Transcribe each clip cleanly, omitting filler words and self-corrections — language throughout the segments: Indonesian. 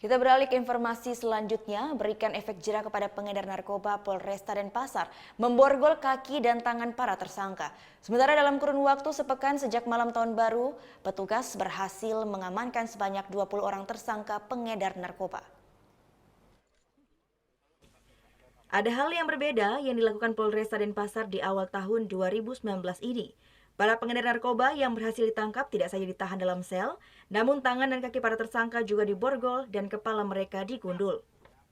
Kita beralih ke informasi selanjutnya, berikan efek jera kepada pengedar narkoba Polresta Denpasar, memborgol kaki dan tangan para tersangka. Sementara dalam kurun waktu sepekan sejak malam tahun baru, petugas berhasil mengamankan sebanyak 20 orang tersangka pengedar narkoba. Ada hal yang berbeda yang dilakukan Polresta Denpasar di awal tahun 2019 ini. Para pengedar narkoba yang berhasil ditangkap tidak saja ditahan dalam sel, namun tangan dan kaki para tersangka juga diborgol dan kepala mereka digundul.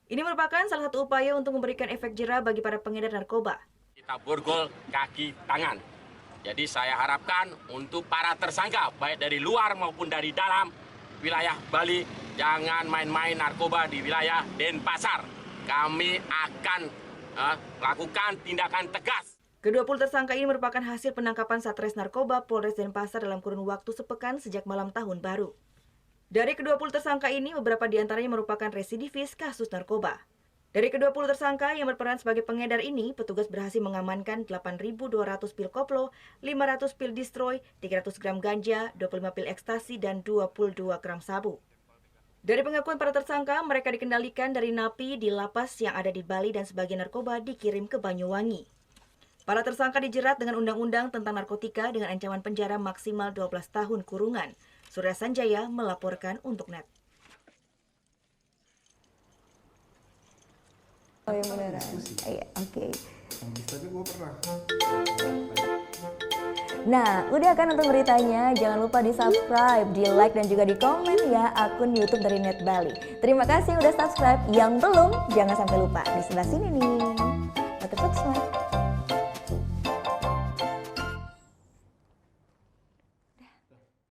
Ini merupakan salah satu upaya untuk memberikan efek jera bagi para pengedar narkoba. Kita borgol kaki tangan. Jadi saya harapkan untuk para tersangka, baik dari luar maupun dari dalam wilayah Bali, jangan main-main narkoba di wilayah Denpasar. Kami akan lakukan tindakan tegas. Ke-20 tersangka ini merupakan hasil penangkapan Satres Narkoba Polres Denpasar dalam kurun waktu sepekan sejak malam tahun baru. Dari ke-20 tersangka ini, beberapa diantaranya merupakan residivis kasus narkoba. Dari ke-20 tersangka yang berperan sebagai pengedar ini, petugas berhasil mengamankan 8.200 pil koplo, 500 pil destroy, 300 gram ganja, 25 pil ekstasi, dan 22 gram sabu. Dari pengakuan para tersangka, mereka dikendalikan dari napi di lapas yang ada di Bali dan sebagian narkoba dikirim ke Banyuwangi. Para tersangka dijerat dengan undang-undang tentang narkotika dengan ancaman penjara maksimal 12 tahun kurungan. Surya Sanjaya melaporkan untuk NET. Oh yang beneran? Iya, oke. Tapi gue pernah. Nah, udah kan nonton beritanya? Jangan lupa di subscribe, di like, dan juga di komen ya akun YouTube dari Net Bali. Terima kasih udah subscribe. Yang belum, jangan sampai lupa. Di sebelah sini nih. Subscribe.